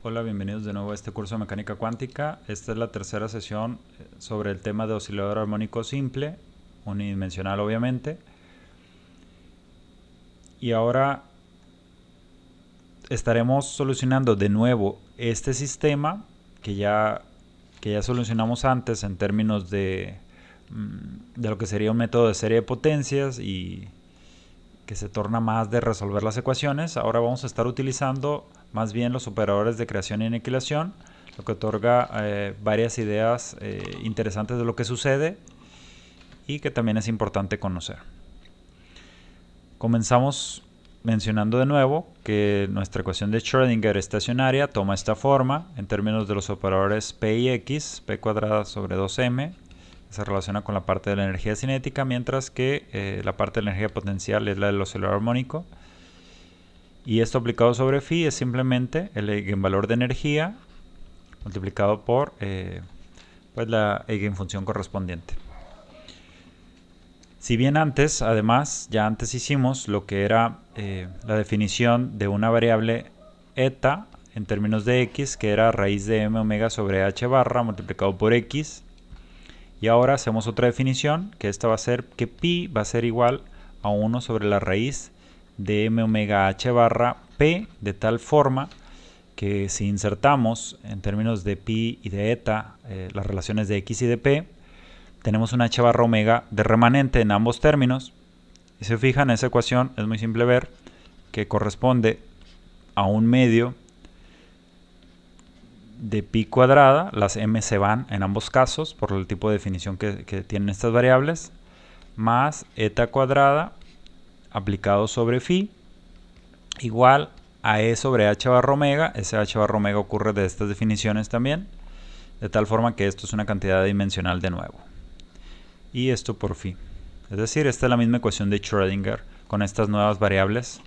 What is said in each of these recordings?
Hola, bienvenidos de nuevo a este curso de mecánica cuántica. Esta es la tercera sesión sobre el tema de oscilador armónico simple, unidimensional obviamente. Y ahora estaremos solucionando de nuevo este sistema que ya solucionamos antes en términos de lo que sería un método de serie de potencias y que se torna más de resolver las ecuaciones. Ahora vamos a estar utilizando más bien los operadores de creación y aniquilación, lo que otorga varias ideas interesantes de lo que sucede y que también es importante conocer. Comenzamos mencionando de nuevo que nuestra ecuación de Schrödinger estacionaria toma esta forma en términos de los operadores P y X, P cuadrada sobre 2M, se relaciona con la parte de la energía cinética, mientras que la parte de la energía potencial es la del oscilador armónico. Y esto aplicado sobre phi es simplemente el eigenvalor de energía multiplicado por pues la eigenfunción correspondiente. Si bien antes, además, ya antes hicimos lo que era la definición de una variable eta en términos de x, que era raíz de m omega sobre h barra multiplicado por x. Y ahora hacemos otra definición, que esta va a ser que pi va a ser igual a 1 sobre la raíz de m omega h barra p, de tal forma que si insertamos en términos de pi y de eta las relaciones de x y de p, tenemos una h barra omega de remanente en ambos términos. Y si se fijan, esa ecuación es muy simple ver que corresponde a un medio de pi cuadrada, las m se van en ambos casos por el tipo de definición que tienen estas variables, más eta cuadrada aplicado sobre phi igual a e sobre h barra omega. Ese h barra omega ocurre de estas definiciones también, de tal forma que esto es una cantidad dimensional de nuevo. Y esto por phi. Es decir, esta es la misma ecuación de Schrödinger con estas nuevas variables.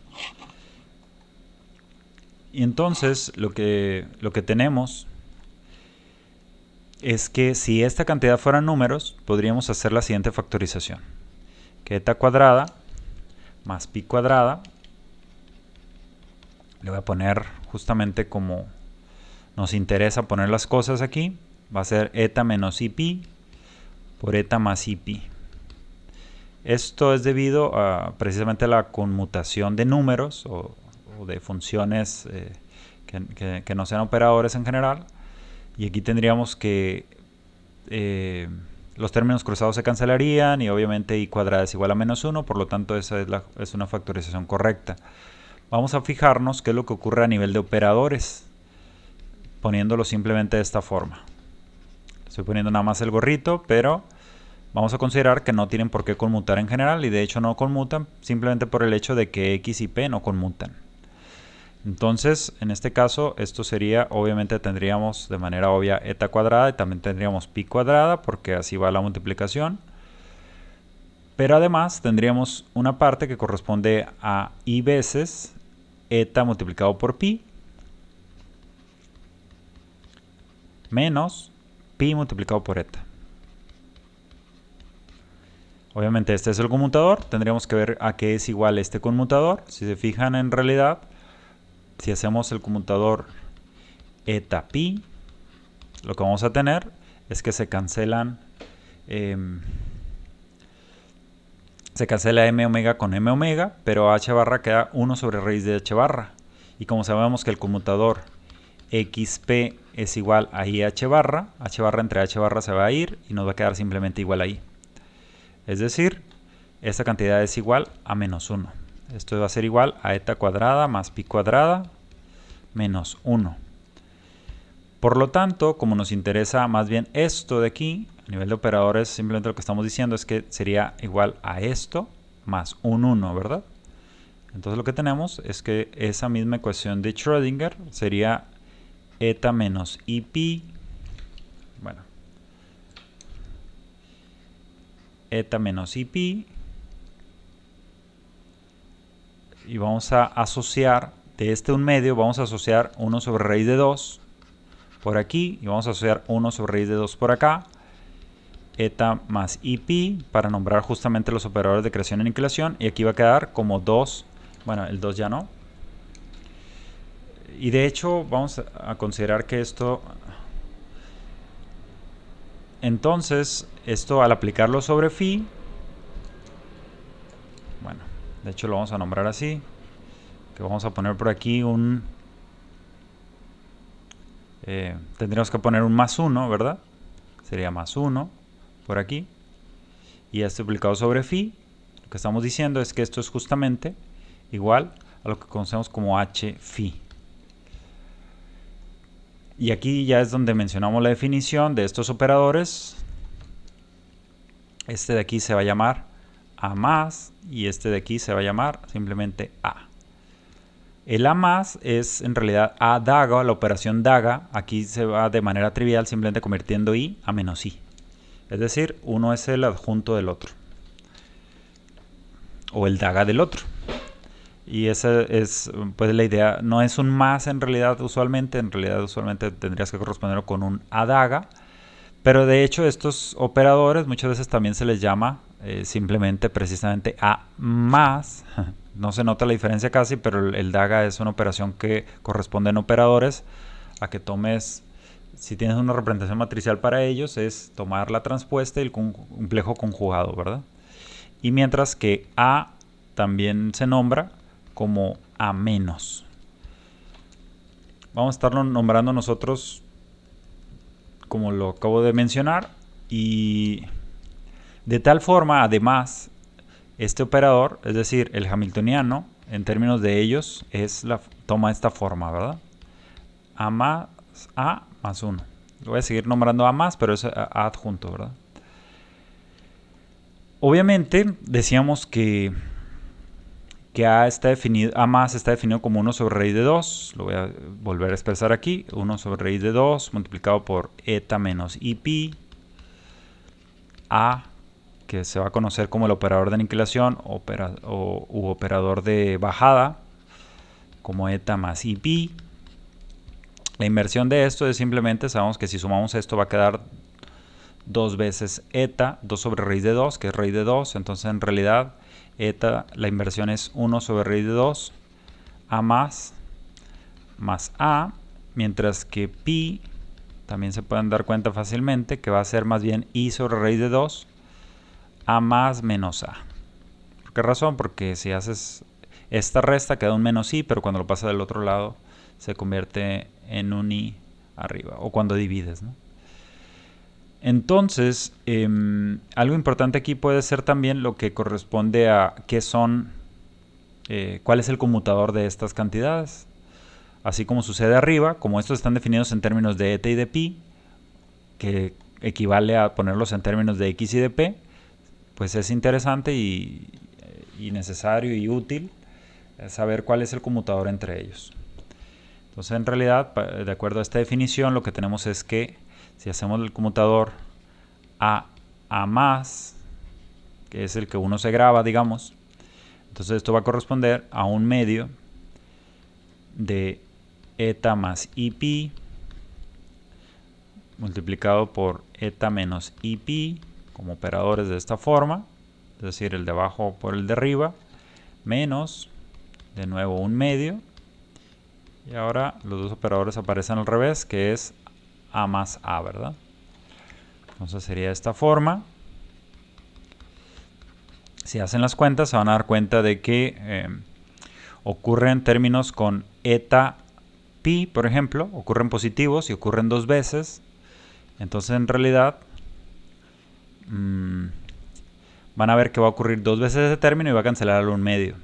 Y entonces lo que tenemos es que si esta cantidad fueran números, podríamos hacer la siguiente factorización. Que eta cuadrada más pi cuadrada, le voy a poner justamente como nos interesa poner las cosas aquí, va a ser eta menos ip por eta más ip. Esto es debido a precisamente la conmutación de números o de funciones que no sean operadores en general. Y aquí tendríamos que los términos cruzados se cancelarían y obviamente i cuadrada es igual a menos 1, por lo tanto esa es una factorización correcta. Vamos a fijarnos qué es lo que ocurre a nivel de operadores, poniéndolo simplemente de esta forma. Estoy poniendo nada más el gorrito, pero vamos a considerar que no tienen por qué conmutar en general, y de hecho no conmutan simplemente por el hecho de que x y p no conmutan. Entonces, en este caso, esto sería, obviamente tendríamos de manera obvia eta cuadrada y también tendríamos pi cuadrada, porque así va la multiplicación. Pero además tendríamos una parte que corresponde a i veces eta multiplicado por pi menos pi multiplicado por eta. Obviamente este es el conmutador, tendríamos que ver a qué es igual este conmutador. Si se fijan, en realidad, si hacemos el conmutador eta pi, lo que vamos a tener es que se cancelan se cancela m omega con m omega, pero h barra queda 1 sobre raíz de h barra. Y como sabemos que el conmutador xp es igual a i h barra entre h barra se va a ir y nos va a quedar simplemente igual a i. Es decir, esta cantidad es igual a menos 1. Esto va a ser igual a eta cuadrada más pi cuadrada menos 1. Por lo tanto, como nos interesa más bien esto de aquí, a nivel de operadores, simplemente lo que estamos diciendo es que sería igual a esto más un 1, ¿verdad? Entonces lo que tenemos es que esa misma ecuación de Schrödinger sería eta menos ip, bueno, eta menos ip, y vamos a asociar de este un medio, vamos a asociar 1 sobre raíz de 2 por aquí y vamos a asociar 1 sobre raíz de 2 por acá, eta más ip, para nombrar justamente los operadores de creación y aniquilación, y aquí va a quedar como 2, bueno, el 2 ya no, Y de hecho vamos a considerar que esto, entonces esto al aplicarlo sobre phi, bueno, de hecho lo vamos a nombrar así, que vamos a poner por aquí un, tendríamos que poner un más 1, ¿verdad? Sería más 1 por aquí. Y esto aplicado sobre phi, lo que estamos diciendo es que esto es justamente igual a lo que conocemos como h phi. Y aquí ya es donde mencionamos la definición de estos operadores. Este de aquí se va a llamar a más y este de aquí se va a llamar simplemente a. El a más es en realidad a daga, la operación daga. Aquí se va de manera trivial simplemente convirtiendo i a menos i. Es decir, uno es el adjunto del otro. O el daga del otro. Y esa es pues la idea. No es un más en realidad usualmente. En realidad usualmente tendrías que corresponderlo con un a daga. Pero de hecho estos operadores muchas veces también se les llama simplemente precisamente a más. No se nota la diferencia casi, pero el daga es una operación que corresponde en operadores a que tomes, si tienes una representación matricial para ellos, es tomar la transpuesta y el complejo conjugado, ¿verdad? Y mientras que a también se nombra como a menos. Vamos a estarlo nombrando nosotros como lo acabo de mencionar, y de tal forma, además, este operador, es decir, el hamiltoniano, en términos de ellos, toma esta forma, ¿verdad? A más 1. Lo voy a seguir nombrando a más, pero es a adjunto, ¿verdad? Obviamente, decíamos que a está definido, a más está definido como 1 sobre raíz de 2. Lo voy a volver a expresar aquí. 1 sobre raíz de 2 multiplicado por eta menos i pi. A, que se va a conocer como el operador de aniquilación u operador de bajada, como eta más i pi. La inversión de esto es simplemente, sabemos que si sumamos esto va a quedar 2 veces eta, 2 sobre raíz de 2, que es raíz de 2. Entonces en realidad eta, la inversión es 1 sobre raíz de 2, a más a, mientras que pi también se pueden dar cuenta fácilmente que va a ser más bien i sobre raíz de 2, a más menos a. ¿Por qué razón? Porque si haces esta resta queda un menos i, pero cuando lo pasas del otro lado se convierte en un i arriba, o cuando divides, ¿no? Entonces, algo importante aquí puede ser también lo que corresponde a qué son, cuál es el conmutador de estas cantidades. Así como sucede arriba, como estos están definidos en términos de eta y de pi, que equivale a ponerlos en términos de x y de p, pues es interesante y necesario y útil saber cuál es el conmutador entre ellos. Entonces, en realidad, de acuerdo a esta definición, lo que tenemos es que si hacemos el conmutador a más, que es el que uno se graba, digamos, entonces esto va a corresponder a un medio de eta más i pi multiplicado por eta menos i pi como operadores de esta forma, es decir, el de abajo por el de arriba, menos, de nuevo, un medio, y ahora los dos operadores aparecen al revés, que es a más a, ¿verdad? Entonces sería de esta forma. Si hacen las cuentas se van a dar cuenta de que ocurren términos con eta pi, por ejemplo, ocurren positivos y ocurren 2 veces. Entonces en realidad van a ver que va a ocurrir 2 veces ese término y va a cancelar al 1 medio.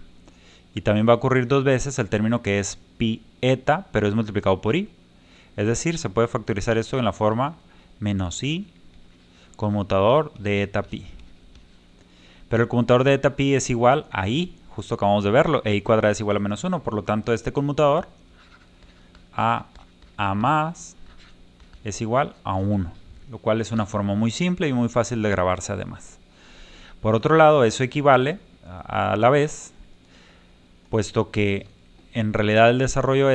Y también va a ocurrir 2 veces el término que es pi eta, pero es multiplicado por i. Es decir, se puede factorizar esto en la forma menos i conmutador de eta pi. Pero el conmutador de eta pi es igual a i, justo acabamos de verlo, e i cuadrada es igual a menos 1. Por lo tanto, este conmutador a más es igual a 1, lo cual es una forma muy simple y muy fácil de grabarse además. Por otro lado, eso equivale a la vez, puesto que en realidad el desarrollo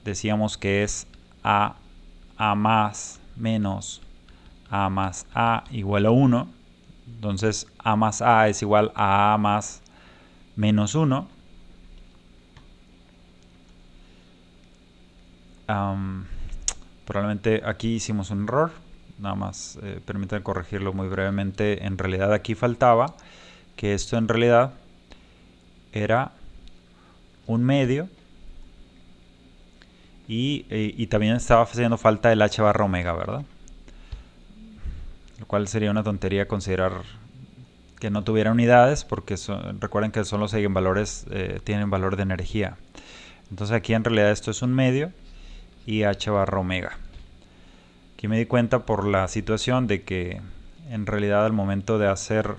decíamos que es a más menos a más a igual a 1. Entonces a más a es igual a más menos 1. Probablemente aquí hicimos un error. Nada más permítanme corregirlo muy brevemente. En realidad aquí faltaba que esto en realidad era un medio. Y también estaba haciendo falta el h barra omega, ¿verdad? Lo cual sería una tontería considerar que no tuviera unidades, porque recuerden que son los eigenvalores, tienen valor de energía. Entonces aquí en realidad esto es un medio y h barra omega. Aquí me di cuenta por la situación de que en realidad al momento de hacer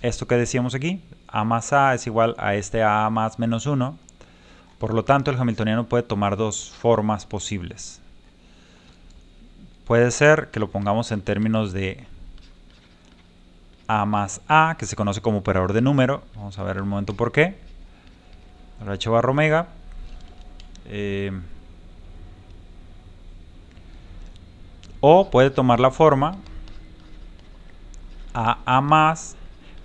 esto que decíamos aquí, a más a es igual a este a más menos 1. Por lo tanto, el hamiltoniano puede tomar dos formas posibles. Puede ser que lo pongamos en términos de a más a, que se conoce como operador de número. Vamos a ver en un momento por qué. Ahora h barra omega. O puede tomar la forma a más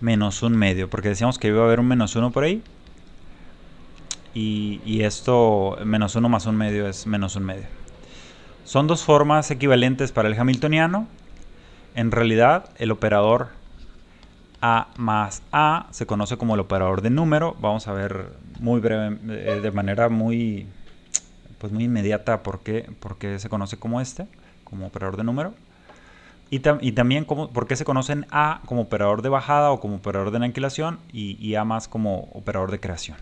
menos un medio, porque decíamos que iba a haber un menos 1 por ahí. Y esto, menos 1 más un medio es menos un medio. Son dos formas equivalentes para el hamiltoniano. En realidad, el operador a más a se conoce como el operador de número. Vamos a ver muy breve, de manera muy inmediata por qué se conoce como como operador de número. Y también por qué se conocen a como operador de bajada o como operador de aniquilación y a más como operador de creación.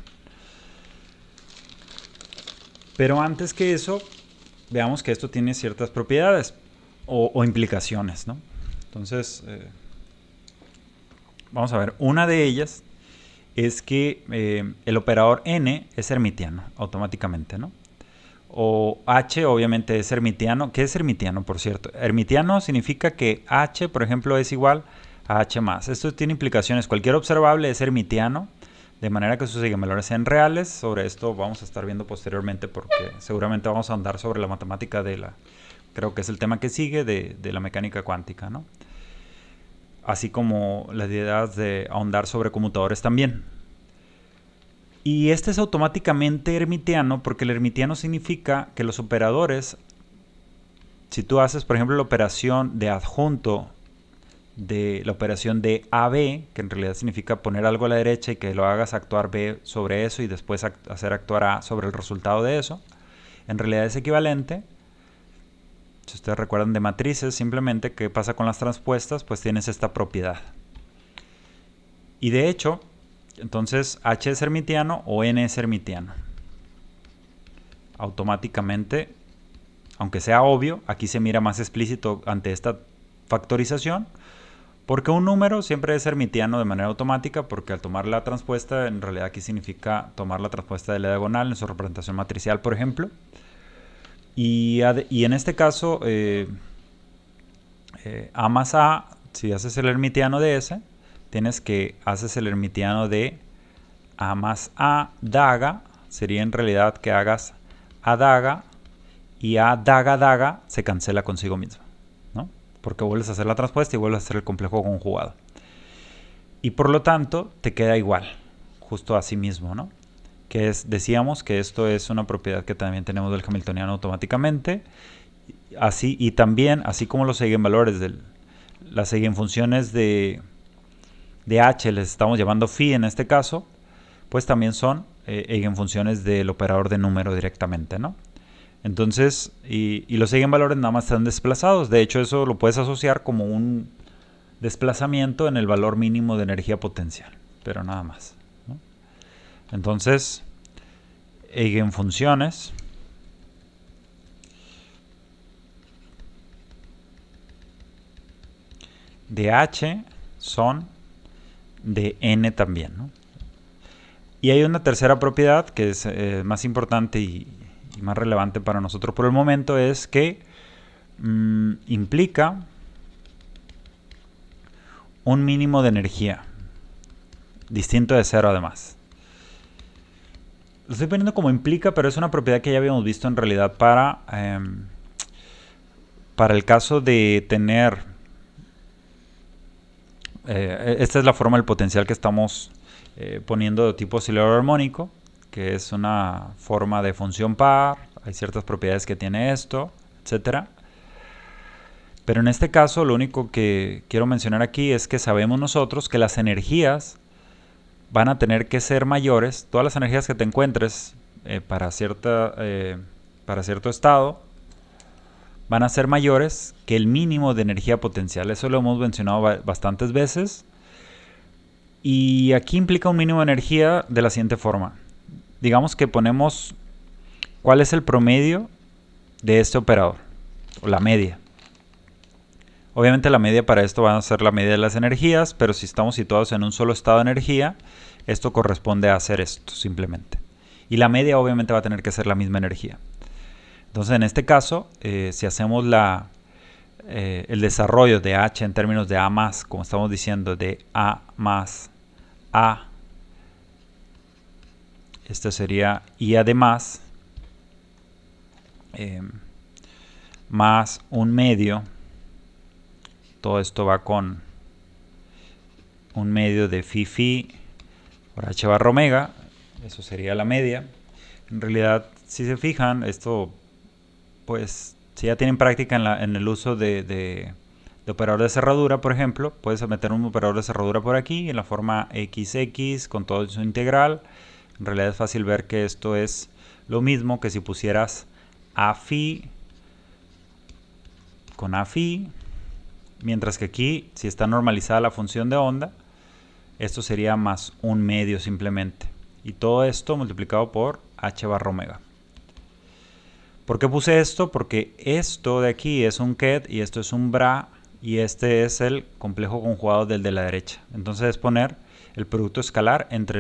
Pero antes que eso, veamos que esto tiene ciertas propiedades o implicaciones, ¿no? Entonces, vamos a ver. Una de ellas es que el operador n es hermitiano automáticamente, ¿no? O h obviamente es hermitiano. ¿Qué es hermitiano, por cierto? Hermitiano significa que h, por ejemplo, es igual a h más. Esto tiene implicaciones. Cualquier observable es hermitiano, de manera que sus eigenvalores sean reales. Sobre esto vamos a estar viendo posteriormente, porque seguramente vamos a andar sobre la matemática creo que es el tema que sigue, de la mecánica cuántica, ¿no? Así como las ideas de ahondar sobre conmutadores también. Y este es automáticamente hermitiano, porque el hermitiano significa que los operadores, si tú haces, por ejemplo, la operación de adjunto de la operación de AB, que en realidad significa poner algo a la derecha y que lo hagas actuar B sobre eso y después hacer actuar A sobre el resultado de eso, en realidad es equivalente. Si ustedes recuerdan de matrices, simplemente, ¿qué pasa con las transpuestas? Pues tienes esta propiedad. Y de hecho, entonces H es hermitiano o N es hermitiano. Automáticamente, aunque sea obvio, aquí se mira más explícito ante esta factorización, porque un número siempre es hermitiano de manera automática, porque al tomar la transpuesta, en realidad aquí significa tomar la transpuesta de la diagonal en su representación matricial, por ejemplo. Y en este caso, A más A, si haces el hermitiano de ese, tienes que haces el hermitiano de A más A daga. Sería en realidad que hagas A daga, y A daga daga se cancela consigo mismo, ¿no? Porque vuelves a hacer la transpuesta y vuelves a hacer el complejo conjugado. Y por lo tanto, te queda igual, justo a sí mismo, ¿no? Decíamos que esto es una propiedad que también tenemos del hamiltoniano automáticamente. Así, y también, así como los eigenvalores las eigenfunciones de h les estamos llamando phi en este caso, pues también son eigenfunciones del operador de número directamente, ¿no? Entonces, y los eigenvalores nada más están desplazados. De hecho, eso lo puedes asociar como un desplazamiento en el valor mínimo de energía potencial, pero nada más, ¿no? Entonces, eigenfunciones de h son de n también, ¿no? Y hay una tercera propiedad que es más importante y más relevante para nosotros por el momento, es que implica un mínimo de energía distinto de cero además. Lo estoy poniendo como implica, pero es una propiedad que ya habíamos visto en realidad para el caso de tener esta es la forma del potencial que estamos poniendo de tipo oscilador armónico. que es una forma de función par, hay ciertas propiedades que tiene esto, etcétera. Pero en este caso lo único que quiero mencionar aquí es que sabemos nosotros que las energías van a tener que ser mayores, todas las energías que te encuentres para cierto estado van a ser mayores que el mínimo de energía potencial. Eso lo hemos mencionado bastantes veces. Y aquí implica un mínimo de energía de la siguiente forma. Digamos que ponemos cuál es el promedio de este operador, o la media. Obviamente la media para esto va a ser la media de las energías, pero si estamos situados en un solo estado de energía, esto corresponde a hacer esto simplemente. Y la media obviamente va a tener que ser la misma energía. Entonces en este caso, si hacemos el desarrollo de H en términos de A más, como estamos diciendo, de A más A, esto sería I además, más un medio, todo esto va con un medio de phi por H barra omega, eso sería la media. En realidad, si se fijan, esto, pues, si ya tienen práctica en el uso de operador de cerradura, por ejemplo, puedes meter un operador de cerradura por aquí, en la forma XX, con todo su integral. En realidad es fácil ver que esto es lo mismo que si pusieras A phi con A phi, mientras que aquí, si está normalizada la función de onda, esto sería más un medio simplemente. Y todo esto multiplicado por H barra omega. ¿Por qué puse esto? Porque esto de aquí es un ket y esto es un bra y este es el complejo conjugado del de la derecha. Entonces es poner el producto escalar entre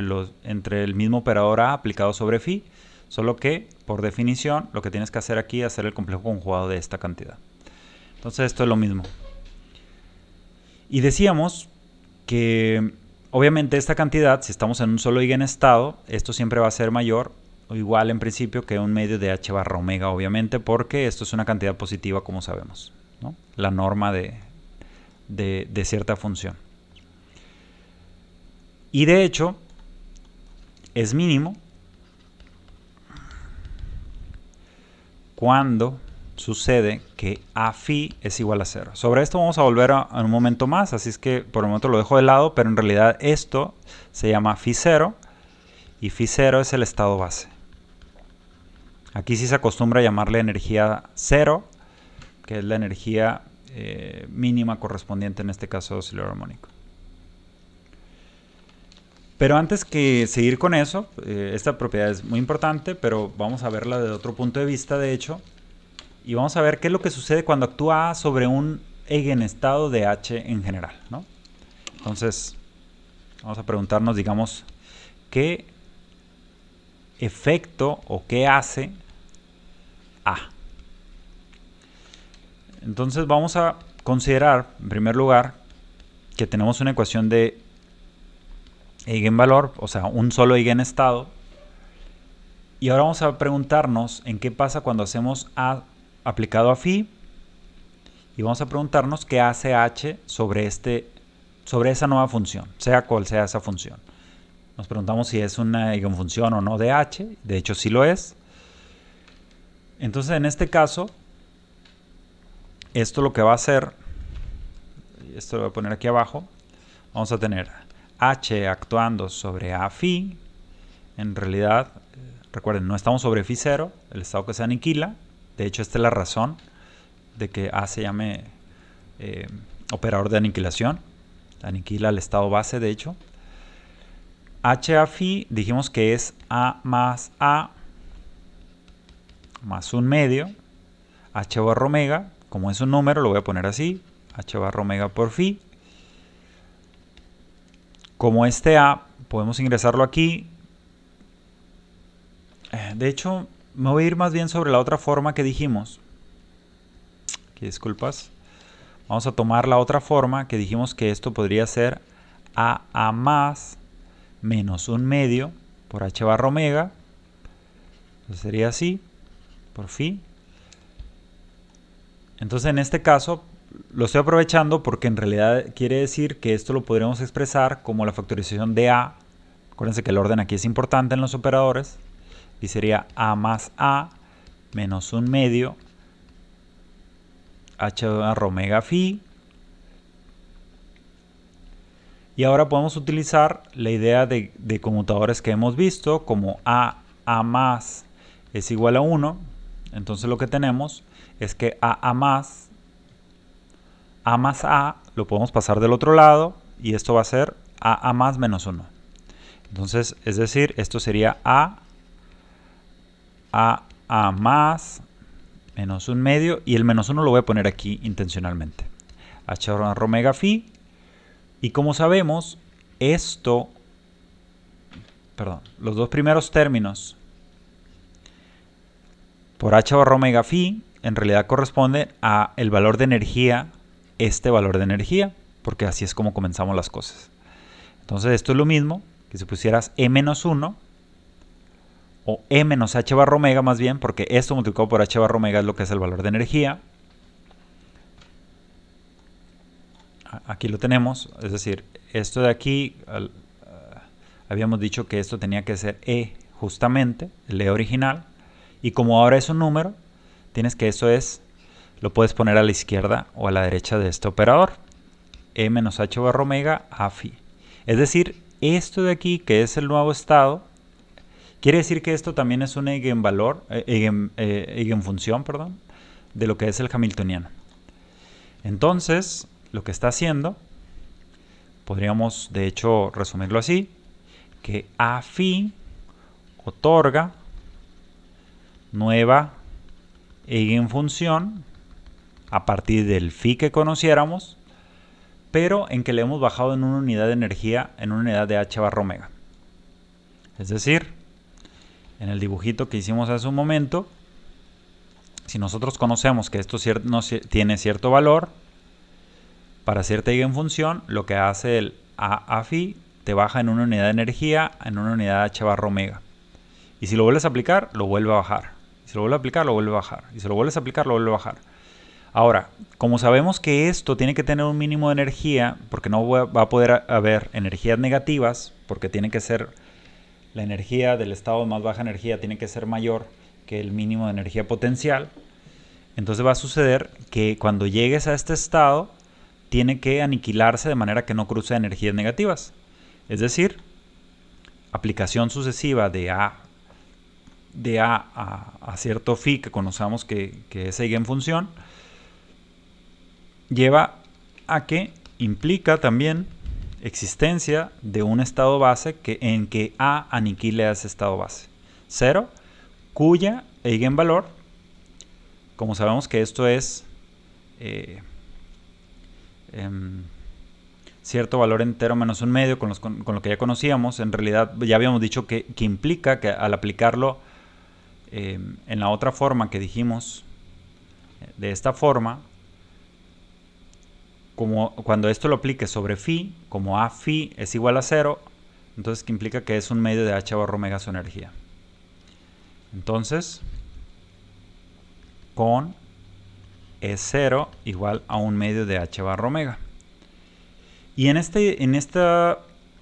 el mismo operador A aplicado sobre phi, solo que por definición lo que tienes que hacer aquí es hacer el complejo conjugado de esta cantidad. Entonces esto es lo mismo. Y decíamos que obviamente esta cantidad, si estamos en un solo eigenestado, esto siempre va a ser mayor o igual en principio que un medio de H barra omega, obviamente, porque esto es una cantidad positiva, como sabemos, ¿no? La norma de cierta función. Y de hecho, es mínimo cuando sucede que A phi es igual a 0. Sobre esto vamos a volver en un momento más, así es que por el momento lo dejo de lado, pero en realidad esto se llama phi 0 y phi 0 es el estado base. Aquí sí se acostumbra a llamarle energía 0, que es la energía mínima correspondiente en este caso oscilador armónico. Pero antes que seguir con eso, esta propiedad es muy importante, pero vamos a verla desde otro punto de vista, de hecho. Y vamos a ver qué es lo que sucede cuando actúa A sobre un eigenestado de H en general, ¿no? Entonces, vamos a preguntarnos, digamos, qué efecto o qué hace A. Entonces vamos a considerar, en primer lugar, que tenemos una ecuación de eigenvalor, o sea, un solo eigenestado. Y ahora vamos a preguntarnos en qué pasa cuando hacemos A aplicado a phi. Y vamos a preguntarnos qué hace H sobre esa nueva función, sea cual sea esa función. Nos preguntamos si es una eigenfunción o no de H. De hecho, sí lo es. Entonces, en este caso, esto lo que va a hacer, esto lo voy a poner aquí abajo, vamos a tener H actuando sobre A phi. En realidad, recuerden, no estamos sobre phi 0, el estado que se aniquila. De hecho, esta es la razón de que A se llame operador de aniquilación. Aniquila el estado base, de hecho. H a phi dijimos que es A más un medio. H barra omega, como es un número, lo voy a poner así. H barra omega por phi. Como este A, podemos ingresarlo aquí. De hecho, me voy a ir más bien sobre la otra forma que dijimos. Aquí, disculpas. Vamos a tomar la otra forma que dijimos que esto podría ser A más menos un medio por H barra omega. Entonces sería así, por phi. Entonces en este caso lo estoy aprovechando porque en realidad quiere decir que esto lo podríamos expresar como la factorización de A Acuérdense que el orden aquí es importante en los operadores. Y sería A más A menos 1/2 H barra omega phi. Y ahora podemos utilizar la idea de conmutadores que hemos visto, como A más es igual a 1. Entonces lo que tenemos es que A más A lo podemos pasar del otro lado y esto va a ser A más menos 1. Entonces, es decir, esto sería A más menos 1/2 y el menos 1 lo voy a poner aquí intencionalmente. H barra omega phi. Y como sabemos, los dos primeros términos por H barra omega phi en realidad corresponden a el valor de energía, este valor de energía, porque así es como comenzamos las cosas. Entonces esto es lo mismo que si pusieras E menos 1 o E menos H barra omega más bien, porque esto multiplicado por H barra omega es lo que es el valor de energía. Aquí lo tenemos, es decir, esto de aquí, habíamos dicho que esto tenía que ser E justamente, el E original, y como ahora es un número, tienes que lo puedes poner a la izquierda o a la derecha de este operador, E menos H barra omega A phi. Es decir, esto de aquí, que es el nuevo estado, quiere decir que esto también es un eigenvalor, eigenfunción, perdón, de lo que es el hamiltoniano. Entonces, lo que está haciendo, podríamos de hecho resumirlo así, que A phi otorga nueva eigenfunción a partir del phi que conociéramos, pero en que le hemos bajado en una unidad de energía, en una unidad de H barra omega. Es decir, en el dibujito que hicimos hace un momento, si nosotros conocemos que esto tiene cierto valor, para cierta eigenfunción, lo que hace el A phi te baja en una unidad de energía, en una unidad de H barra omega. Y si lo vuelves a aplicar, lo vuelve a bajar. Y si lo vuelves a aplicar, lo vuelve a bajar. Y si lo vuelves a aplicar, lo vuelve a bajar. Ahora, como sabemos que esto tiene que tener un mínimo de energía, porque no va a poder haber energías negativas, porque tiene que ser la energía del estado de más baja energía tiene que ser mayor que el mínimo de energía potencial, entonces va a suceder que cuando llegues a este estado, tiene que aniquilarse de manera que no cruce energías negativas. Es decir, aplicación sucesiva de A a cierto phi que conocemos que es eigenfunción, lleva a que implica también existencia de un estado base en que A aniquile a ese estado base. 0, cuya eigenvalor, como sabemos que esto es cierto valor entero menos 1/2 con lo que ya conocíamos, en realidad ya habíamos dicho que implica que al aplicarlo en la otra forma que dijimos, de esta forma, como cuando esto lo aplique sobre phi, como A phi es igual a 0, entonces que implica que es 1/2 de H barra omega su energía. Entonces, con E0 igual a 1/2 de H barra omega. Y en esta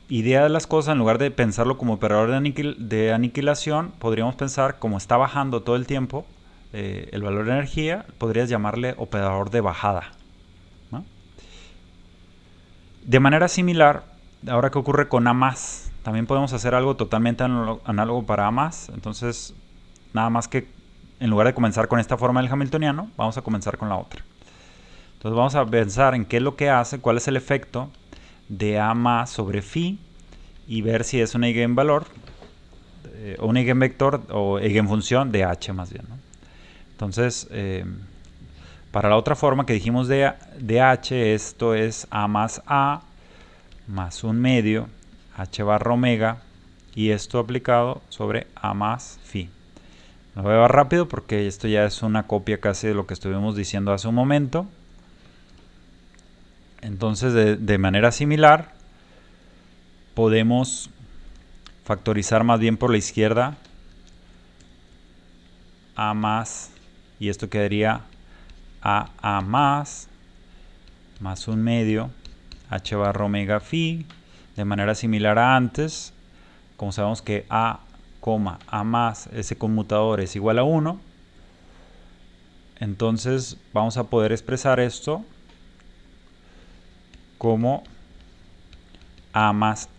idea de las cosas, en lugar de pensarlo como operador de aniquilación, podríamos pensar, como está bajando todo el tiempo el valor de energía, podrías llamarle operador de bajada, ¿no? De manera similar, ahora que ocurre con A más, también podemos hacer algo totalmente análogo para A más. Entonces, nada más que en lugar de comenzar con esta forma del hamiltoniano, vamos a comenzar con la otra. Entonces vamos a pensar en qué es lo que hace, cuál es el efecto de A más sobre phi y ver si es un eigenvalor, un eigenvector o eigenfunción de H más bien, ¿no? Entonces, para la otra forma que dijimos de H, esto es A más 1/2 H barra omega, y esto aplicado sobre A más phi. Lo voy a ver rápido porque esto ya es una copia casi de lo que estuvimos diciendo hace un momento. Entonces, de manera similar, podemos factorizar más bien por la izquierda A más, y esto quedaría A más 1/2 H barra omega phi, de manera similar a antes, como sabemos que a, a más ese conmutador es igual a 1, entonces vamos a poder expresar esto como a más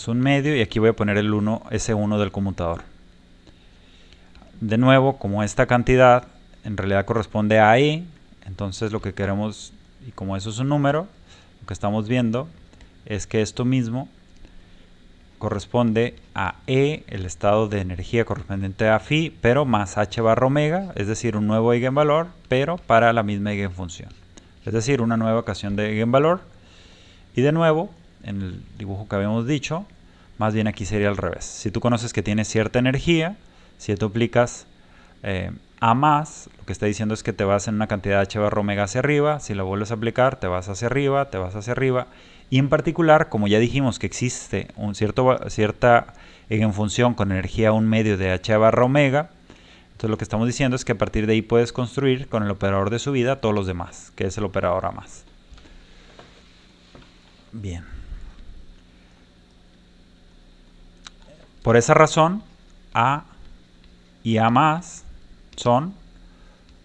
un medio, y aquí voy a poner el 1, ese 1 del conmutador. De nuevo, como esta cantidad en realidad corresponde a e, entonces lo que queremos, y como eso es un número, lo que estamos viendo es que esto mismo corresponde a E, el estado de energía correspondiente a phi, pero más h barra omega, es decir, un nuevo eigenvalor, pero para la misma eigenfunción. Es decir, una nueva ocasión de eigenvalor. Y de nuevo, en el dibujo que habíamos dicho, más bien aquí sería al revés. Si tú conoces que tiene cierta energía, si tú aplicas a más, lo que está diciendo es que te vas en una cantidad de h barra omega hacia arriba. Si lo vuelves a aplicar, te vas hacia arriba, te vas hacia arriba. Y en particular, como ya dijimos que existe cierta eigenfunción con energía 1 medio de h barra omega, entonces lo que estamos diciendo es que a partir de ahí puedes construir con el operador de subida todos los demás, que es el operador a más. Bien. Por esa razón, a y a más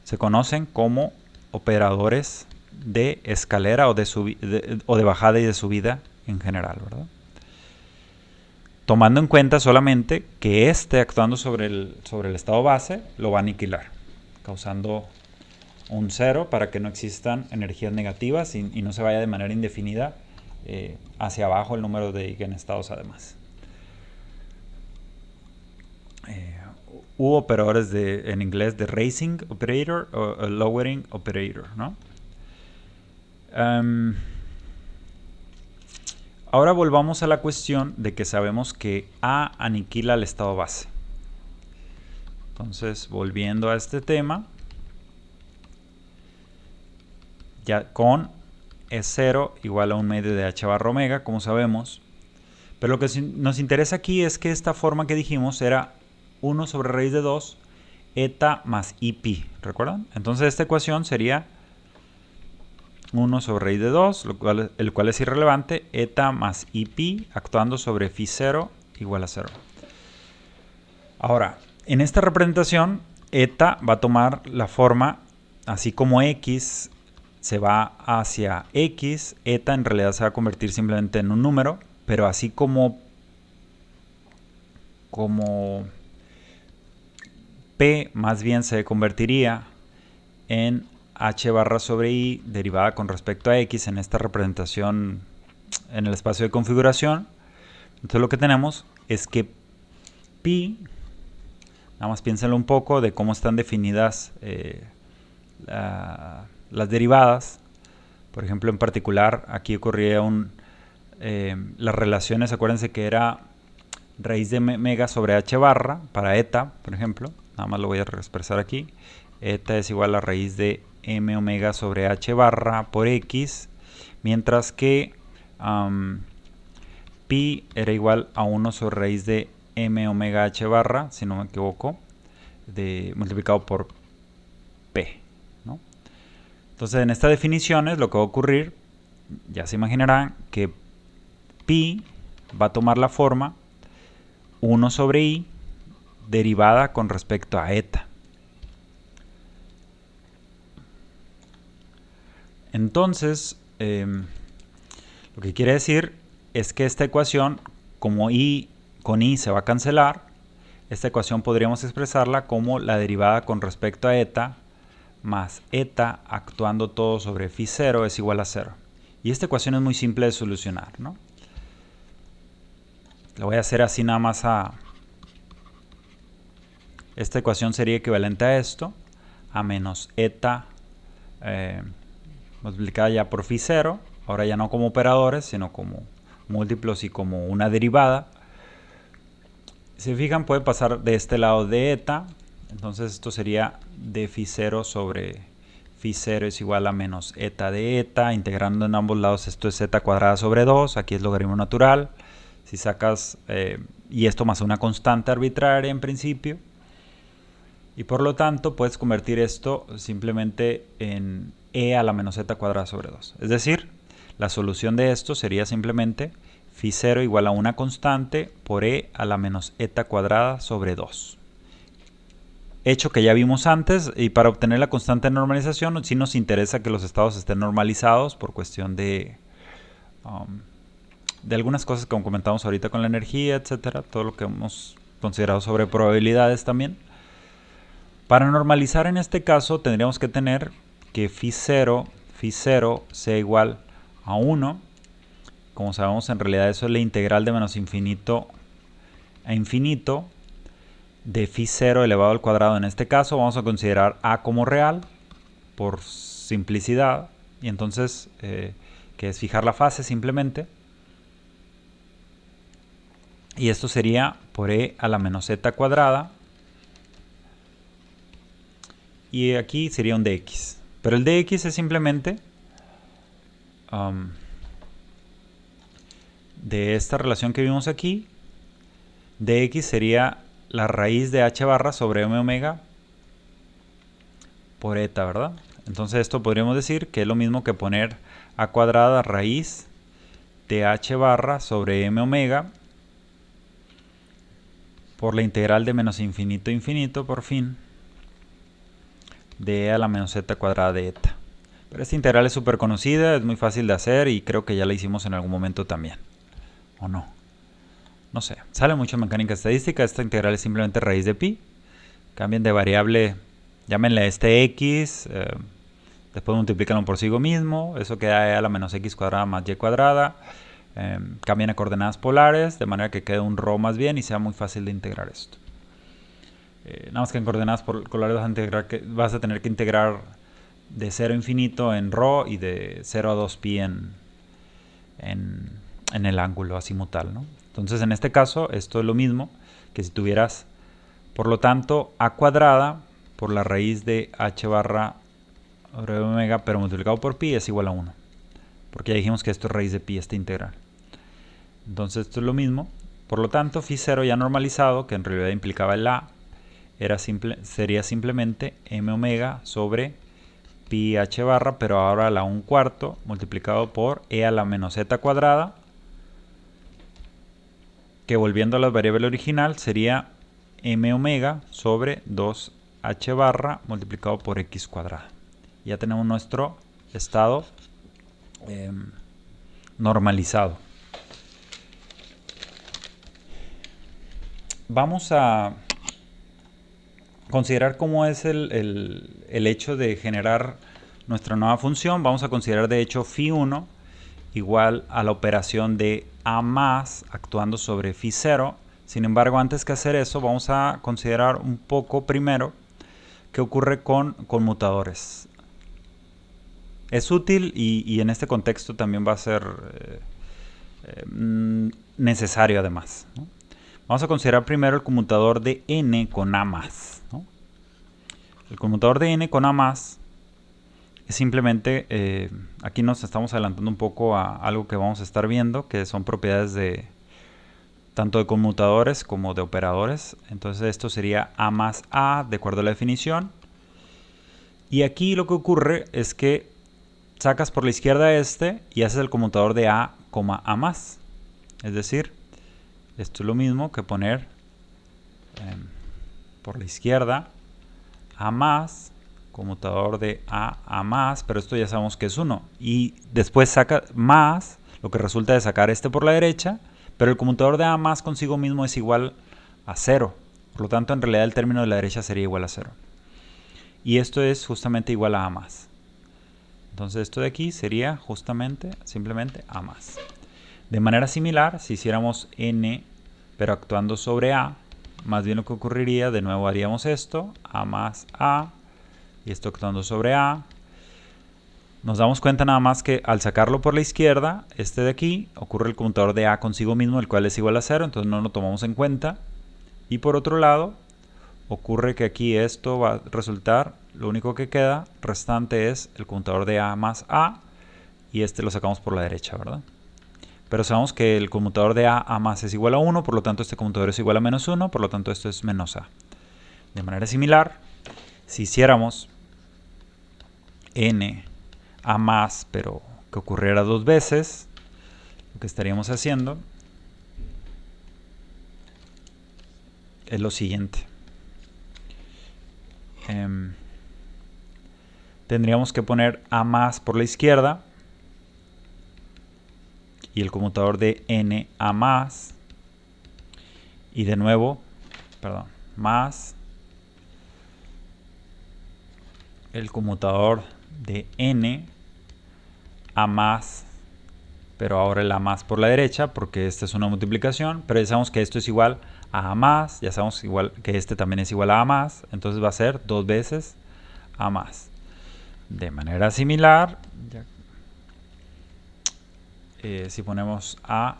se conocen como operadores de escalera o de bajada y de subida en general, ¿verdad? Tomando en cuenta solamente que actuando sobre el estado base lo va a aniquilar, causando un 0 para que no existan energías negativas y no se vaya de manera indefinida hacia abajo el número de eigenestados además. Hubo operadores en inglés de raising operator o lowering operator, ¿no? Ahora volvamos a la cuestión de que sabemos que A aniquila el estado base. Entonces, volviendo a este tema, ya con E0 igual a 1 medio de h barra omega, como sabemos. Pero lo que nos interesa aquí es que esta forma que dijimos era 1 sobre raíz de 2 eta más ip, ¿recuerdan? Entonces esta ecuación sería 1 sobre raíz de 2, el cual es irrelevante, eta más ip actuando sobre phi 0 igual a 0. Ahora, en esta representación, eta va a tomar la forma, así como x se va hacia x, eta en realidad se va a convertir simplemente en un número, pero así como P más bien se convertiría en h barra sobre i derivada con respecto a x en esta representación en el espacio de configuración. Entonces lo que tenemos es que pi, nada más piénsenlo un poco de cómo están definidas las derivadas. Por ejemplo, en particular aquí ocurría las relaciones, acuérdense que era raíz de omega sobre h barra para eta, por ejemplo. Nada más lo voy a expresar aquí. Eta es igual a raíz de m omega sobre h barra por x, mientras que pi era igual a 1 sobre raíz de m omega h barra, si no me equivoco, multiplicado por p, ¿no? Entonces en estas definiciones lo que va a ocurrir, ya se imaginarán que pi va a tomar la forma 1 sobre i derivada con respecto a eta. Entonces, lo que quiere decir es que esta ecuación, como i con i se va a cancelar, esta ecuación podríamos expresarla como la derivada con respecto a eta más eta actuando todo sobre phi 0 es igual a 0. Y esta ecuación es muy simple de solucionar, ¿no? Lo voy a hacer así nada más esta ecuación sería equivalente a esto, a menos eta multiplicada ya por phi 0, ahora ya no como operadores, sino como múltiplos y como una derivada. Si se fijan, puede pasar de este lado de eta, entonces esto sería de phi 0 sobre phi 0 es igual a menos eta de eta, integrando en ambos lados esto es eta cuadrada sobre 2, aquí es logaritmo natural. Si sacas, y esto más una constante arbitraria en principio, y por lo tanto puedes convertir esto simplemente en e a la menos eta cuadrada sobre 2. Es decir, la solución de esto sería simplemente phi 0 igual a una constante por e a la menos eta cuadrada sobre 2. Hecho que ya vimos antes, y para obtener la constante de normalización sí nos interesa que los estados estén normalizados por cuestión de algunas cosas que comentamos ahorita con la energía, etcétera, todo lo que hemos considerado sobre probabilidades también. Para normalizar en este caso tendríamos que tener que phi 0 sea igual a 1. Como sabemos, en realidad eso es la integral de menos infinito a infinito de phi 0 elevado al cuadrado. En este caso vamos a considerar a como real por simplicidad, y entonces que es fijar la fase simplemente, y esto sería por e a la menos eta cuadrada, y aquí sería un dx, pero el dx es simplemente de esta relación que vimos aquí. Dx sería la raíz de h barra sobre m omega por eta, ¿verdad? Entonces esto podríamos decir que es lo mismo que poner a cuadrada raíz de h barra sobre m omega por la integral de menos infinito a infinito, por fin, de e a la menos eta cuadrada de eta. Pero esta integral es súper conocida, es muy fácil de hacer y creo que ya la hicimos en algún momento también. ¿O no? No sé, sale mucho en mecánica estadística. Esta integral es simplemente raíz de pi. Cambien de variable, llámenle este x, después multiplícanlo por sí mismo, eso queda e a la menos x cuadrada más y cuadrada. Cambien a coordenadas polares, de manera que quede un ρ más bien y sea muy fácil de integrar esto. Nada más que en coordenadas polares vas a tener que integrar de 0 a infinito en ρ y de 0 a 2pi en el ángulo azimutal, ¿no? Entonces en este caso esto es lo mismo que si tuvieras, por lo tanto, a cuadrada por la raíz de h barra sobre omega, pero multiplicado por pi es igual a 1. Porque ya dijimos que esto es raíz de pi, esta integral. Entonces esto es lo mismo. Por lo tanto, phi 0 ya normalizado, que en realidad implicaba el a, sería simplemente m omega sobre pi h barra, pero ahora a la 1/4 multiplicado por e a la menos eta cuadrada, que volviendo a la variable original sería m omega sobre 2h barra multiplicado por x cuadrada. Ya tenemos nuestro estado normalizado. Vamos a considerar cómo es el hecho de generar nuestra nueva función. Vamos a considerar de hecho phi 1 igual a la operación de a más actuando sobre phi 0. Sin embargo, antes que hacer eso, vamos a considerar un poco primero qué ocurre con conmutadores. Es útil y en este contexto también va a ser necesario además, ¿no? Vamos a considerar primero el conmutador de n con a más, ¿no? El conmutador de n con a más es simplemente, aquí nos estamos adelantando un poco a algo que vamos a estar viendo, que son propiedades de tanto de conmutadores como de operadores. Entonces esto sería a más a de acuerdo a la definición. Y aquí lo que ocurre es que sacas por la izquierda este y haces el conmutador de a, a más. Es decir, esto es lo mismo que poner por la izquierda a más, conmutador de a más, pero esto ya sabemos que es 1. Y después saca más, lo que resulta de sacar este por la derecha, pero el conmutador de a más consigo mismo es igual a 0. Por lo tanto, en realidad el término de la derecha sería igual a 0. Y esto es justamente igual a más. Entonces esto de aquí sería justamente, simplemente a más. De manera similar, si hiciéramos n, pero actuando sobre a, más bien lo que ocurriría, de nuevo haríamos esto, a más a, y esto actuando sobre a. Nos damos cuenta nada más que al sacarlo por la izquierda, este de aquí, ocurre el conmutador de a consigo mismo, el cual es igual a 0, entonces no lo tomamos en cuenta. Y por otro lado, ocurre que aquí esto va a resultar, lo único que queda restante es el conmutador de a más a, y este lo sacamos por la derecha, ¿verdad? Pero sabemos que el conmutador de a más es igual a 1, por lo tanto este conmutador es igual a menos 1, por lo tanto esto es menos a. De manera similar, si hiciéramos n a más, pero que ocurriera dos veces, lo que estaríamos haciendo es lo siguiente. Tendríamos que poner A más por la izquierda y el conmutador de n a más, y de nuevo, más el conmutador de n a más, pero ahora el a más por la derecha porque esta es una multiplicación, pero ya sabemos que esto es igual a más, ya sabemos igual que este también es igual a más, entonces va a ser 2 veces a más. De manera similar, si ponemos a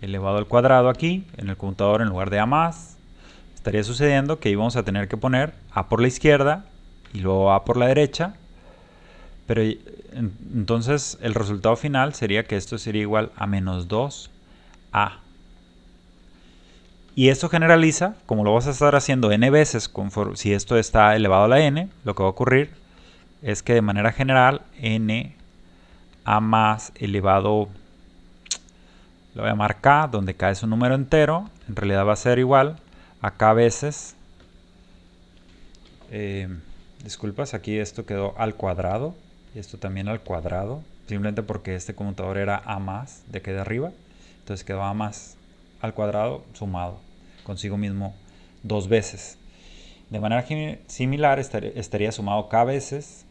elevado al cuadrado aquí en el conmutador en lugar de a más, estaría sucediendo que íbamos a tener que poner a por la izquierda y luego a por la derecha, pero entonces el resultado final sería que esto sería igual a menos 2a. Y esto generaliza, como lo vas a estar haciendo n veces, si esto está elevado a la n, lo que va a ocurrir es que de manera general n a más elevado, lo voy a llamar k, donde k es un número entero, en realidad va a ser igual a k veces, disculpas, aquí esto quedó al cuadrado, y esto también al cuadrado, simplemente porque este conmutador era a más de aquí de arriba, entonces quedó a más al cuadrado sumado consigo mismo 2 veces. De manera similar estaría sumado k veces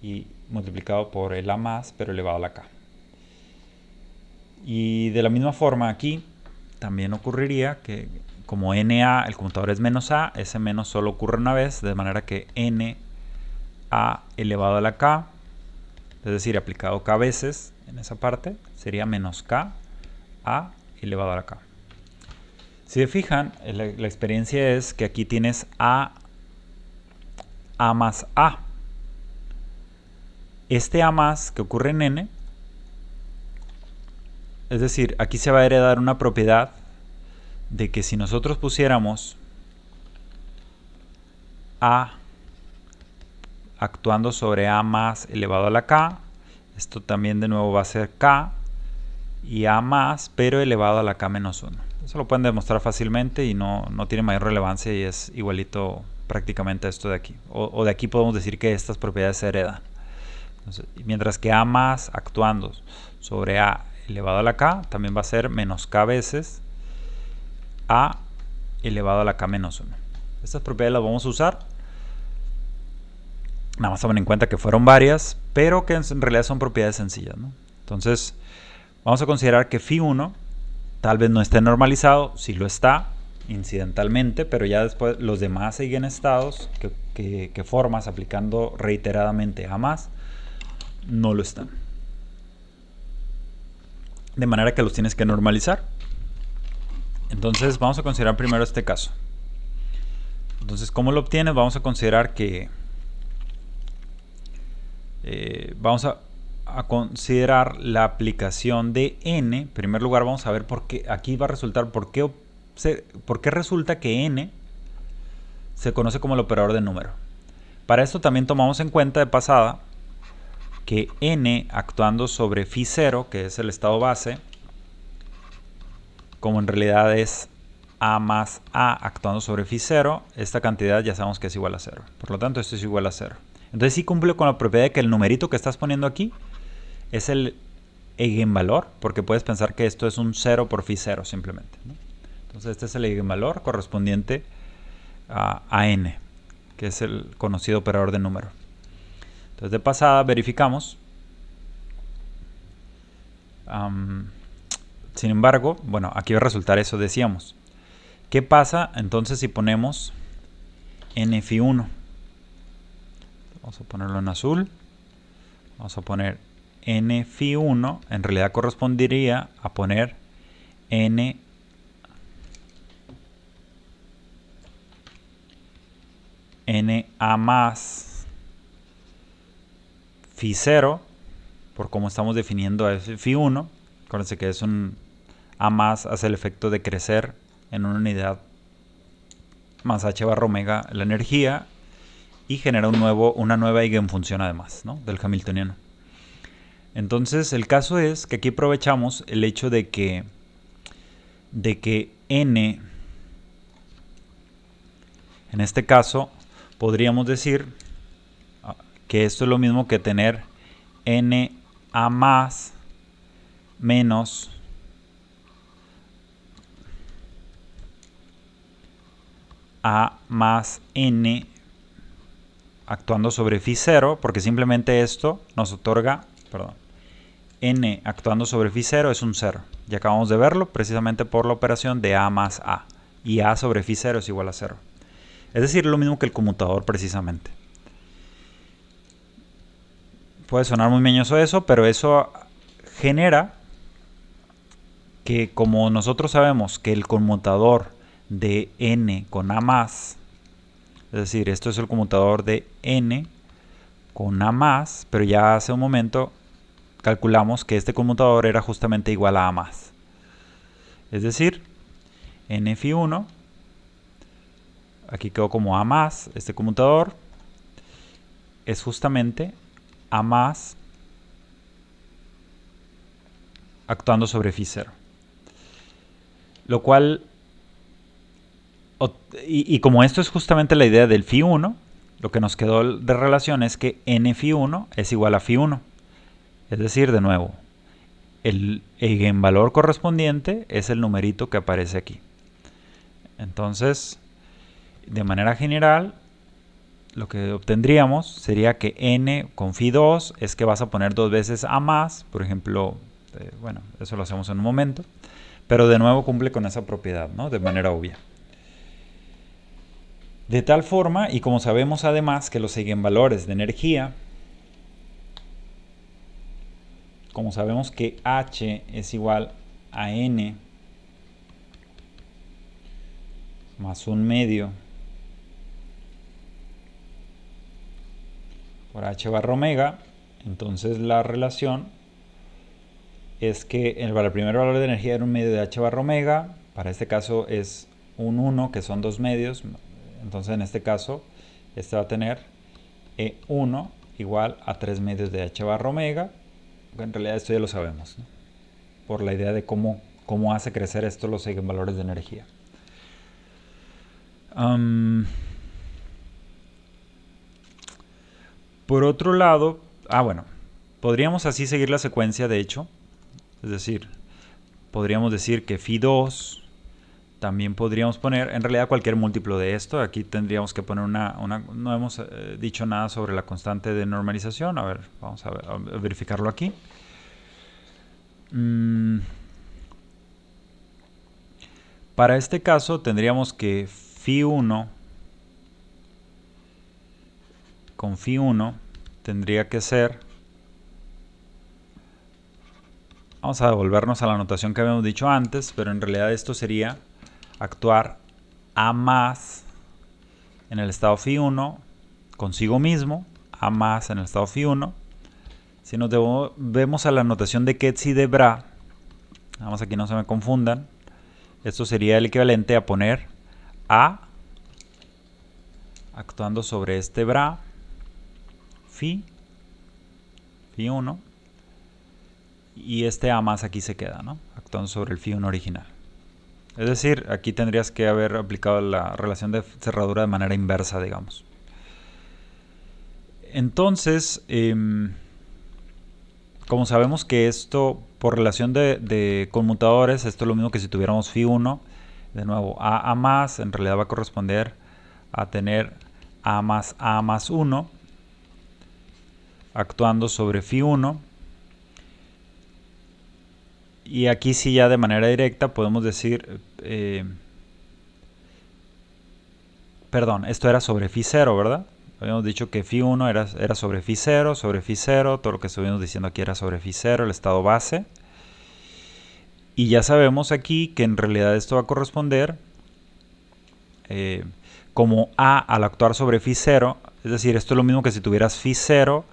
y multiplicado por el a más, pero elevado a la k. Y de la misma forma aquí también ocurriría que como NA, el conmutador es menos A, ese menos solo ocurre una vez, de manera que NA elevado a la K, es decir, aplicado K veces en esa parte, sería menos K A elevado a la K. Si se fijan, la experiencia es que aquí tienes A más A. Este A más que ocurre en N, es decir, aquí se va a heredar una propiedad de que si nosotros pusiéramos A actuando sobre A más elevado a la K, esto también de nuevo va a ser K y A más, pero elevado a la K menos 1. Eso lo pueden demostrar fácilmente y no tiene mayor relevancia y es igualito prácticamente a esto de aquí. O de aquí podemos decir que estas propiedades se heredan. Entonces, mientras que A más actuando sobre A elevado a la K también va a ser menos K veces A elevado a la K menos 1. Estas propiedades las vamos a usar. Nada más tomen en cuenta que fueron varias, pero que en realidad son propiedades sencillas, ¿no? Entonces, vamos a considerar que phi1 tal vez no esté normalizado, sí lo está, incidentalmente, pero ya después los demás siguen estados que formas aplicando reiteradamente a más, no lo están. De manera que los tienes que normalizar. Entonces vamos a considerar primero este caso. Entonces, ¿cómo lo obtienes? Vamos a considerar que vamos a considerar la aplicación de n. En primer lugar vamos a ver por qué. Aquí va a resultar por qué resulta que n se conoce como el operador de número. Para esto también tomamos en cuenta de pasada que n actuando sobre phi0, que es el estado base, como en realidad es a más a actuando sobre phi0, esta cantidad ya sabemos que es igual a 0. Por lo tanto, esto es igual a 0. Entonces sí cumple con la propiedad de que el numerito que estás poniendo aquí es el eigenvalor, porque puedes pensar que esto es un 0 por phi0 simplemente, ¿no? Entonces este es el eigenvalor correspondiente a n, que es el conocido operador de número. Entonces de pasada verificamos. Sin embargo, bueno, aquí va a resultar eso, decíamos. ¿Qué pasa entonces si ponemos n phi1? Vamos a ponerlo en azul. Vamos a poner n phi1. En realidad correspondería a poner n a más phi0, por cómo estamos definiendo a phi1. Acuérdense que es un a más, hace el efecto de crecer en una unidad más h barra omega la energía y genera una nueva eigenfunción además, ¿no? Del hamiltoniano. Entonces el caso es que aquí aprovechamos el hecho de que n, en este caso, podríamos decir que esto es lo mismo que tener n a más menos a más n actuando sobre phi 0, porque simplemente esto nos otorga, n actuando sobre phi 0 es un 0. Y acabamos de verlo precisamente por la operación de a más a. Y a sobre phi 0 es igual a 0. Es decir, lo mismo que el conmutador precisamente. Puede sonar muy meñoso eso, pero eso genera que, como nosotros sabemos que el conmutador de n con a más, es decir, esto es el conmutador de n con a más, pero ya hace un momento calculamos que este conmutador era justamente igual a más. Es decir, n phi 1, aquí quedó como a más, este conmutador es justamente a más actuando sobre phi 0. Lo cual, y como esto es justamente la idea del phi 1, lo que nos quedó de relación es que n phi 1 es igual a phi 1. Es decir, de nuevo, el eigenvalor correspondiente es el numerito que aparece aquí. Entonces, de manera general, lo que obtendríamos sería que n con phi 2 es que vas a poner dos veces a más, por ejemplo, bueno, eso lo hacemos en un momento, pero de nuevo cumple con esa propiedad, ¿no? De manera obvia. De tal forma, y como sabemos además que los eigenvalores de energía, como sabemos que h es igual a n más un medio por h barra omega, entonces la relación es que el primer valor de energía era un medio de h barra omega, para este caso es un 1, que son dos medios, entonces en este caso este va a tener E1 igual a 3 medios de h barra omega, en realidad esto ya lo sabemos, ¿no? Por la idea de cómo hace crecer esto los eigenvalores de energía. Por otro lado, bueno, podríamos así seguir la secuencia, de hecho, es decir, podríamos decir que phi 2 también podríamos poner, en realidad, cualquier múltiplo de esto. Aquí tendríamos que poner no hemos dicho nada sobre la constante de normalización. A ver, vamos a verificarlo aquí. Para este caso tendríamos que phi 1 con phi 1 tendría que ser, vamos a devolvernos a la notación que habíamos dicho antes, pero en realidad esto sería actuar a más en el estado phi 1 consigo mismo, a más en el estado phi 1. Si nos vemos a la notación de Ketz y de Bra, nada más aquí no se me confundan, esto sería el equivalente a poner a actuando sobre este Bra phi 1 y este a más aquí se queda, ¿no? Actuando sobre el phi 1 original. Es decir, aquí tendrías que haber aplicado la relación de cerradura de manera inversa, digamos. Entonces, como sabemos que esto, por relación de conmutadores, esto es lo mismo que si tuviéramos phi 1, de nuevo, a más en realidad va a corresponder a tener a más 1 actuando sobre phi 1. Y aquí sí ya de manera directa podemos decir, perdón, esto era sobre phi 0, ¿verdad? Habíamos dicho que phi 1 era sobre phi 0, todo lo que estuvimos diciendo aquí era sobre phi 0, el estado base. Y ya sabemos aquí que en realidad esto va a corresponder como a al actuar sobre phi 0, es decir, esto es lo mismo que si tuvieras phi 0,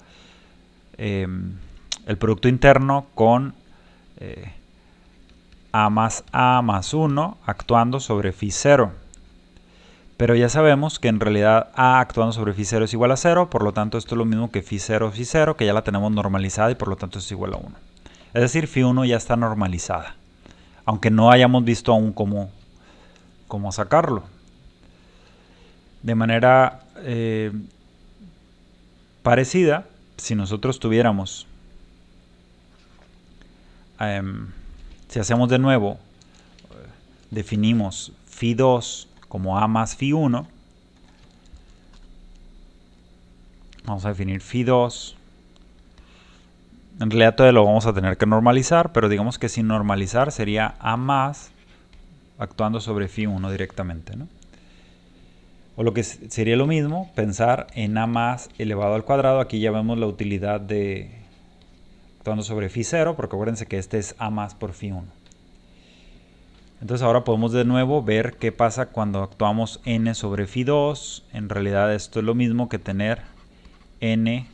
el producto interno con a más 1 actuando sobre phi 0. Pero ya sabemos que en realidad A actuando sobre Φ0 es igual a 0, por lo tanto esto es lo mismo que Φ0, que ya la tenemos normalizada y por lo tanto es igual a 1. Es decir, Φ1 ya está normalizada, aunque no hayamos visto aún cómo sacarlo. De manera parecida, si nosotros tuviéramos, si hacemos de nuevo, definimos Φ2 como A más Φ1, vamos a definir Φ2. En realidad todavía lo vamos a tener que normalizar, pero digamos que sin normalizar sería A más actuando sobre Φ1 directamente, ¿no? O lo que sería lo mismo, pensar en A más elevado al cuadrado. Aquí ya vemos la utilidad de actuando sobre Φ0, porque acuérdense que este es A más por Φ1. Entonces ahora podemos de nuevo ver qué pasa cuando actuamos n sobre Φ2. En realidad esto es lo mismo que tener n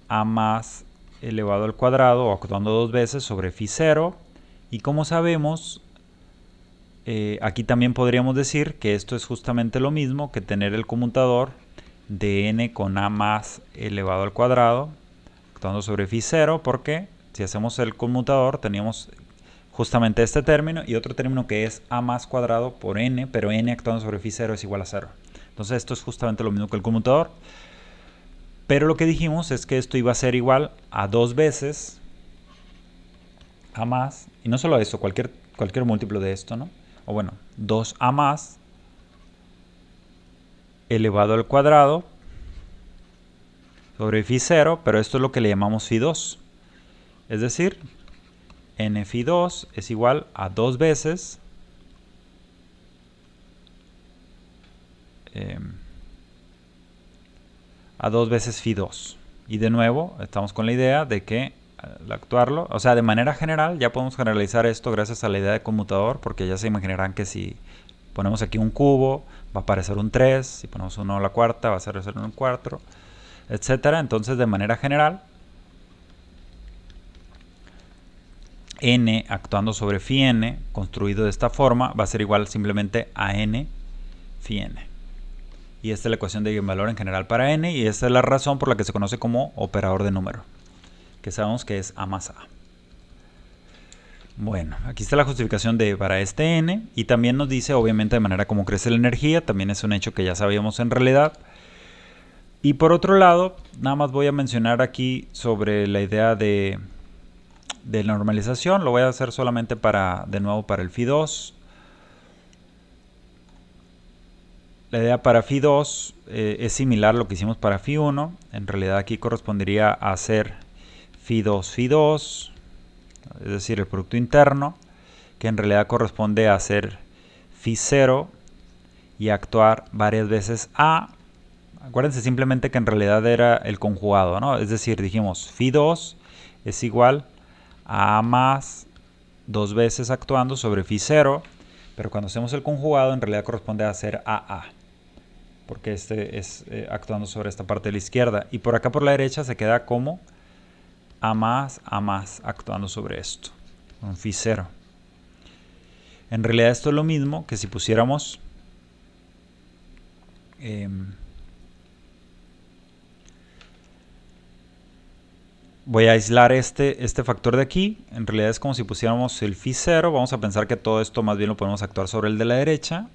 A más elevado al cuadrado, o actuando dos veces sobre Φ0. Y como sabemos, aquí también podríamos decir que esto es justamente lo mismo que tener el conmutador de n con A más elevado al cuadrado, actuando sobre Φ0, porque si hacemos el conmutador teníamos justamente este término y otro término que es A más cuadrado por n, pero n actuando sobre Φ0 es igual a 0. Entonces esto es justamente lo mismo que el conmutador. Pero lo que dijimos es que esto iba a ser igual a dos veces A más, y no solo eso, cualquier múltiplo de esto, ¿no? O bueno, 2A más elevado al cuadrado sobre Φ0, pero esto es lo que le llamamos Φ2. Es decir, n Φ2 es igual a dos veces Φ2. Y de nuevo, estamos con la idea de que al actuarlo, o sea, de manera general, ya podemos generalizar esto gracias a la idea de conmutador, porque ya se imaginarán que si ponemos aquí un cubo, va a aparecer un 3, si ponemos 1 a la cuarta, va a aparecer un 4, etcétera. Entonces, de manera general, n actuando sobre Φn, construido de esta forma, va a ser igual simplemente a n Φn. Y esta es la ecuación de eigenvalor en general para n, y esta es la razón por la que se conoce como operador de número, que sabemos que es A más A. Bueno, aquí está la justificación para este n, y también nos dice obviamente de manera como crece la energía, también es un hecho que ya sabíamos en realidad. Y por otro lado, nada más voy a mencionar aquí sobre la idea de normalización. Lo voy a hacer solamente de nuevo para el Φ2. La idea para Φ2 es similar a lo que hicimos para Φ1. En realidad aquí correspondería a hacer Φ2, es decir, el producto interno, que en realidad corresponde a hacer Φ0 y actuar varias veces A. Acuérdense simplemente que en realidad era el conjugado, ¿no? Es decir, dijimos Φ2 es igual a más dos veces actuando sobre Φ0, pero cuando hacemos el conjugado en realidad corresponde a hacer AA, porque este es actuando sobre esta parte de la izquierda, y por acá por la derecha se queda como A más actuando sobre esto, un Φ0. En realidad esto es lo mismo que si pusiéramos voy a aislar este factor de aquí. En realidad es como si pusiéramos el Φ0. Vamos a pensar que todo esto más bien lo podemos actuar sobre el de la derecha.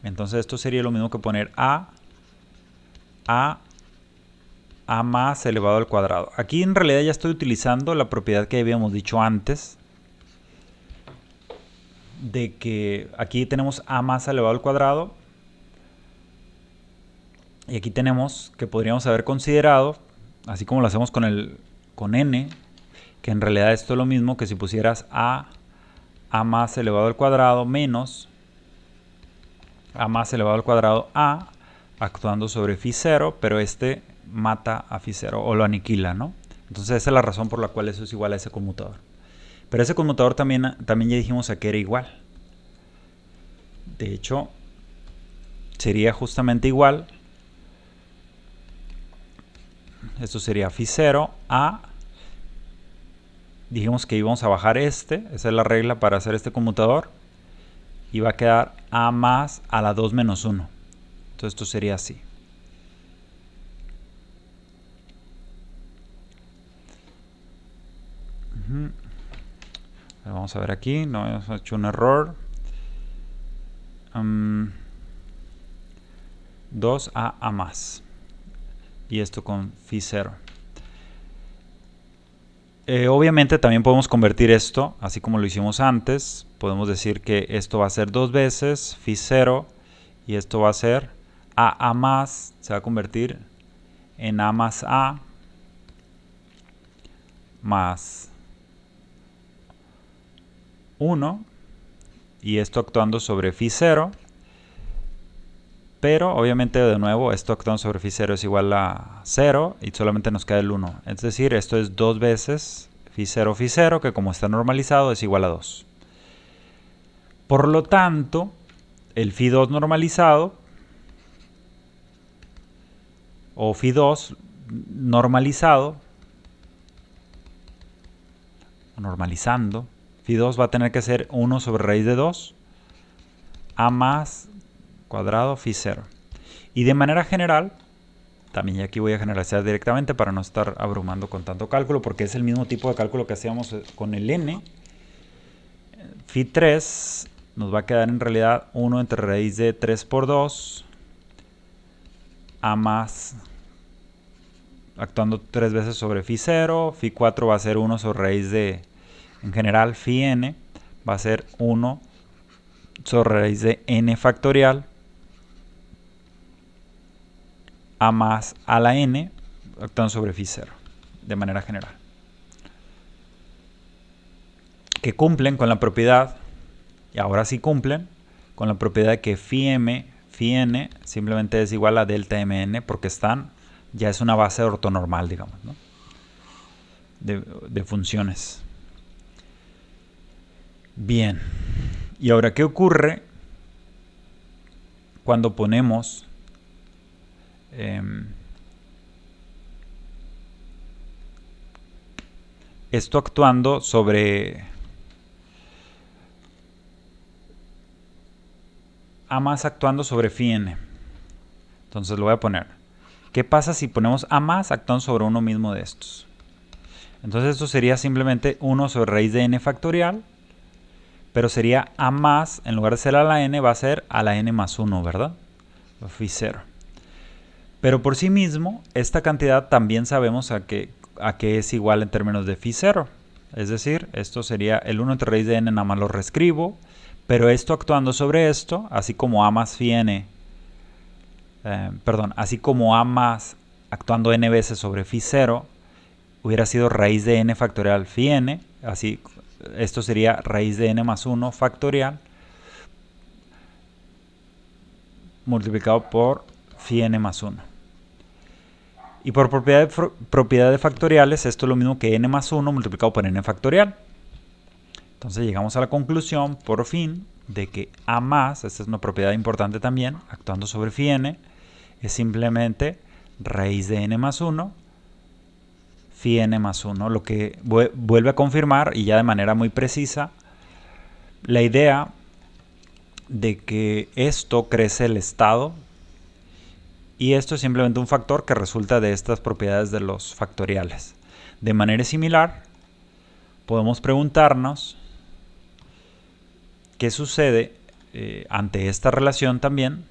Entonces esto sería lo mismo que poner A más elevado al cuadrado. Aquí en realidad ya estoy utilizando la propiedad que habíamos dicho antes, de que aquí tenemos A más elevado al cuadrado, y aquí tenemos que podríamos haber considerado, así como lo hacemos con n, que en realidad esto es lo mismo que si pusieras A más elevado al cuadrado menos A más elevado al cuadrado A actuando sobre Φ0, pero este mata a Φ0 o lo aniquila, ¿no? Entonces esa es la razón por la cual eso es igual a ese conmutador. Pero ese conmutador también ya dijimos a que era igual. De hecho, sería justamente igual. Esto sería Φ0 a, dijimos que íbamos a bajar esa es la regla para hacer este conmutador, y va a quedar A más a la 2 menos 1. Entonces esto sería así. Vamos a ver aquí, no hemos hecho un error. 2a a más. Y esto con phi 0. Obviamente también podemos convertir esto, así como lo hicimos antes. Podemos decir que esto va a ser 2 veces phi 0 y esto va a ser a más, se va a convertir en a más 1 y esto actuando sobre phi 0. Pero obviamente de nuevo esto actuando sobre phi 0 es igual a 0 y solamente nos queda el 1. Es decir, esto es 2 veces phi 0 que como está normalizado es igual a 2. Por lo tanto, el phi 2 normalizado o phi 2 normalizando, phi 2 va a tener que ser 1 sobre raíz de 2 a más cuadrado phi 0. Y de manera general, también aquí voy a generalizar directamente para no estar abrumando con tanto cálculo, porque es el mismo tipo de cálculo que hacíamos con el n. Phi 3 nos va a quedar en realidad 1 entre raíz de 3 por 2 a más, actuando 3 veces sobre phi 0. Phi 4 va a ser 1 sobre raíz de, en general, phi n va a ser 1 sobre raíz de n factorial a más a la n, actuando sobre phi 0, de manera general. Que cumplen con la propiedad, y ahora sí cumplen, con la propiedad de que phi n simplemente es igual a delta mn, porque ya es una base ortonormal, digamos, ¿no? de funciones. Bien, y ahora, ¿qué ocurre cuando ponemos esto actuando sobre a más actuando sobre phi n? Entonces lo voy a poner. ¿Qué pasa si ponemos a más actuando sobre uno mismo de estos? Entonces esto sería simplemente 1 sobre raíz de n factorial, pero sería a más, en lugar de ser a la n, va a ser a la n más 1, ¿verdad? Phi 0. Pero por sí mismo, esta cantidad también sabemos a qué es igual en términos de phi 0. Es decir, esto sería el 1 entre raíz de n, nada más lo reescribo, pero esto actuando sobre esto, así como a más phi n, así como a más actuando n veces sobre phi 0, hubiera sido raíz de n factorial phi n, así esto sería raíz de n más 1 factorial multiplicado por phi n más 1. Y por propiedad de factoriales, esto es lo mismo que n más 1 multiplicado por n factorial. Entonces llegamos a la conclusión, por fin, de que a más, esta es una propiedad importante también, actuando sobre phi n, es simplemente raíz de n más 1, phi n más 1, lo que vuelve a confirmar, y ya de manera muy precisa, la idea de que esto crece el estado, y esto es simplemente un factor que resulta de estas propiedades de los factoriales. De manera similar, podemos preguntarnos qué sucede ante esta relación también.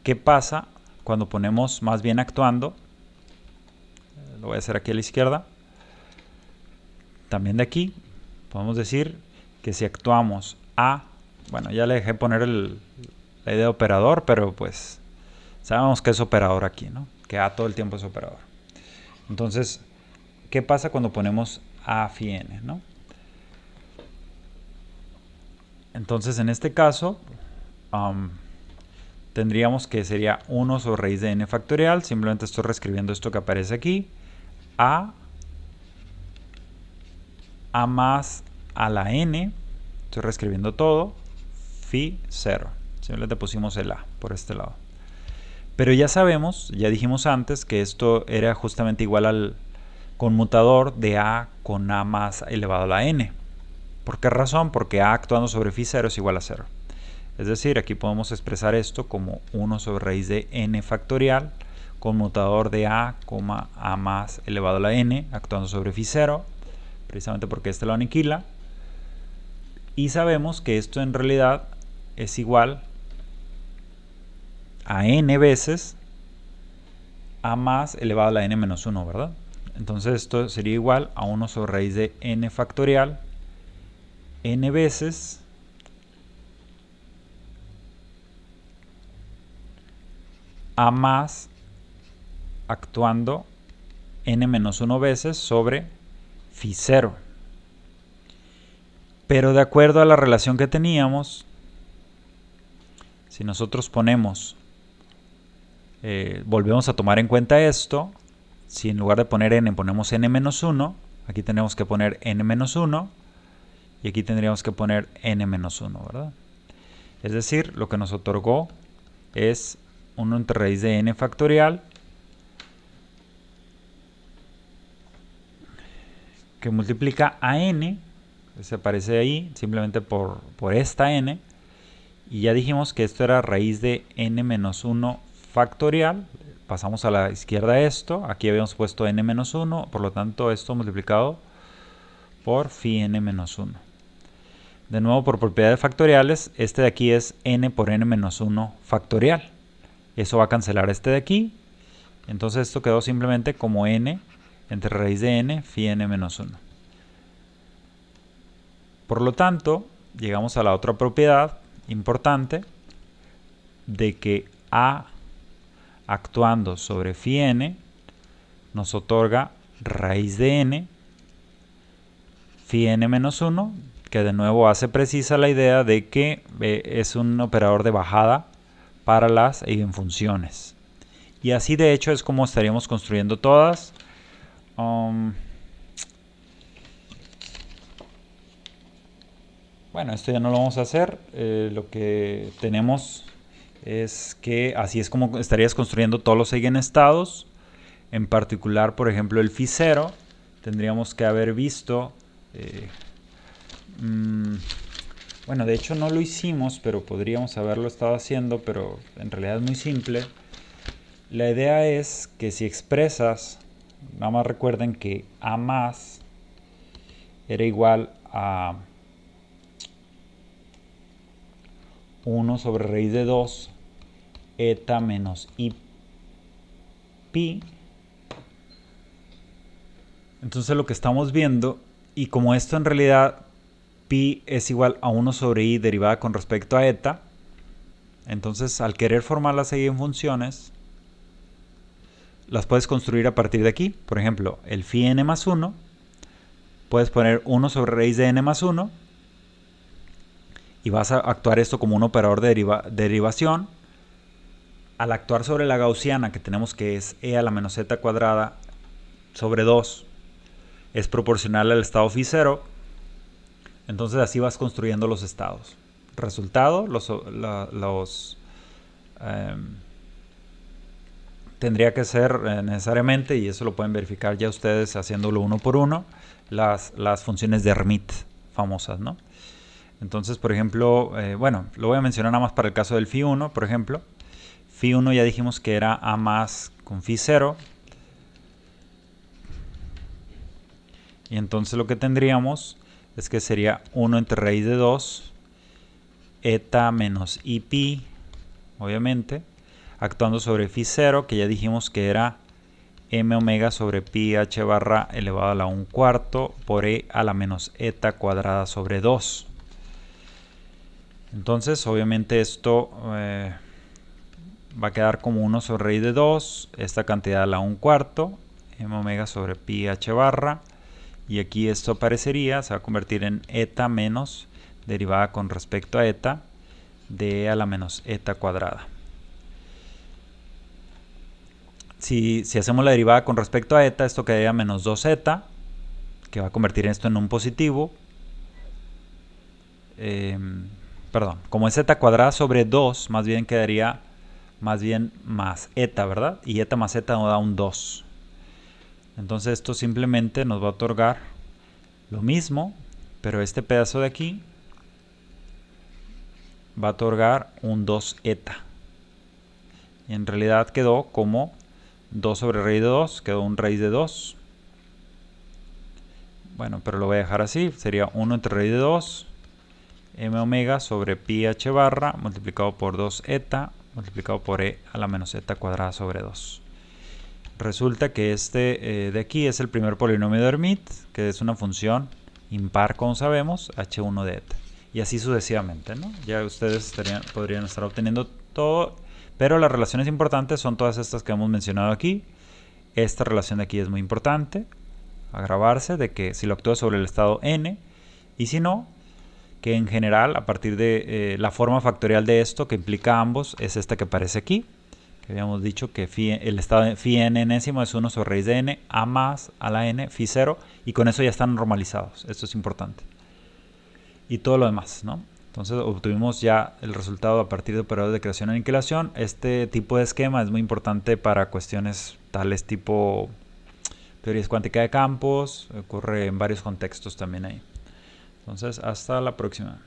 ¿Qué pasa cuando ponemos más bien actuando? Lo voy a hacer aquí a la izquierda. También de aquí podemos decir que si actuamos a, bueno, ya le dejé poner la idea de operador, pero pues sabemos que es operador aquí, ¿no? Que a todo el tiempo es operador. Entonces, ¿qué pasa cuando ponemos a phi n, ¿no? Entonces, en este caso, tendríamos que sería 1 sobre raíz de n factorial. Simplemente estoy reescribiendo esto que aparece aquí. A más a la n. Estoy reescribiendo todo. Phi 0. Simplemente pusimos el a por este lado. Pero ya sabemos, ya dijimos antes, que esto era justamente igual al conmutador de a con a más elevado a la n. ¿Por qué razón? Porque a actuando sobre phi 0 es igual a 0. Es decir, aquí podemos expresar esto como 1 sobre raíz de n factorial, conmutador de a, a más elevado a la n, actuando sobre phi 0, precisamente porque este lo aniquila. Y sabemos que esto en realidad es igual a n veces a más elevado a la n menos 1, ¿verdad? Entonces esto sería igual a 1 sobre raíz de n factorial, n veces a más actuando n menos 1 veces sobre phi 0. Pero de acuerdo a la relación que teníamos, si nosotros ponemos, volvemos a tomar en cuenta esto, si en lugar de poner n ponemos n menos 1, aquí tenemos que poner n menos 1 y aquí tendríamos que poner n menos 1, ¿verdad? Es decir, lo que nos otorgó es 1 entre raíz de n factorial que multiplica a n, se aparece ahí simplemente por esta n, y ya dijimos que esto era raíz de n menos 1 factorial. Pasamos a la izquierda esto, aquí habíamos puesto n menos 1, por lo tanto esto multiplicado por phi n menos 1. De nuevo, por propiedades factoriales, este de aquí es n por n menos 1 factorial. Eso va a cancelar este de aquí, entonces esto quedó simplemente como n entre raíz de n phi n menos 1. Por lo tanto, llegamos a la otra propiedad importante de que a actuando sobre phi n nos otorga raíz de n phi n menos 1, que de nuevo hace precisa la idea de que es un operador de bajada para las eigenfunciones. Y así de hecho es como estaríamos construyendo todas. Bueno, esto ya no lo vamos a hacer. Lo que tenemos es que así es como estarías construyendo todos los eigenestados. En particular, por ejemplo, el phi 0. Tendríamos que haber visto... bueno, de hecho no lo hicimos, pero podríamos haberlo estado haciendo, pero en realidad es muy simple. La idea es que si expresas, nada más recuerden que a más era igual a 1 sobre raíz de 2 eta menos i pi. Entonces lo que estamos viendo, y como esto en realidad pi es igual a 1 sobre i derivada con respecto a eta, entonces al querer formar las eigenfunciones, las puedes construir a partir de aquí. Por ejemplo, el phi n más 1, puedes poner 1 sobre raíz de n más 1, y vas a actuar esto como un operador de derivación. Al actuar sobre la gaussiana, que tenemos que es e a la menos z cuadrada sobre 2, es proporcional al estado phi 0, entonces así vas construyendo los estados. Resultado, tendría que ser necesariamente, y eso lo pueden verificar ya ustedes haciéndolo uno por uno, las funciones de Hermite famosas, ¿no? Entonces, por ejemplo, bueno, lo voy a mencionar nada más para el caso del phi 1, por ejemplo. Phi 1 ya dijimos que era a más con phi 0. Y entonces lo que tendríamos es que sería 1 entre raíz de 2 eta menos i pi, obviamente, actuando sobre phi 0, que ya dijimos que era m omega sobre pi h barra elevado a la 1/4 por e a la menos eta cuadrada sobre 2. Entonces, obviamente esto va a quedar como 1 sobre raíz de 2, esta cantidad a la 1/4, m omega sobre pi h barra, y aquí esto aparecería, se va a convertir en eta menos derivada con respecto a eta de e a la menos eta cuadrada. Si hacemos la derivada con respecto a eta, esto quedaría menos 2eta, que va a convertir esto en un positivo. Perdón, como es eta cuadrada sobre 2, más bien quedaría más eta, ¿verdad? Y eta más eta nos da un 2. Entonces esto simplemente nos va a otorgar lo mismo, pero este pedazo de aquí va a otorgar un 2 eta. Y en realidad quedó como 2 sobre raíz de 2, quedó un raíz de 2. Bueno, pero lo voy a dejar así, sería 1 entre raíz de 2, m omega sobre pi h barra multiplicado por 2 eta multiplicado por e a la menos eta cuadrada sobre 2. Resulta que este de aquí es el primer polinomio de Hermite, que es una función impar, como sabemos, h1 de eta. Y así sucesivamente, ¿no? Ya ustedes podrían estar obteniendo todo, pero las relaciones importantes son todas estas que hemos mencionado aquí. Esta relación de aquí es muy importante, agravarse de que si lo actúa sobre el estado n, y si no, que en general, a partir de la forma factorial de esto, que implica ambos, es esta que aparece aquí, que habíamos dicho que el estado de phi n enésimo es 1 sobre raíz de n, a más a la n, phi 0, y con eso ya están normalizados. Esto es importante. Y todo lo demás, ¿no? Entonces obtuvimos ya el resultado a partir de operadores de creación y aniquilación. Este tipo de esquema es muy importante para cuestiones tales tipo teorías cuánticas de campos. Ocurre en varios contextos también ahí. Entonces, hasta la próxima.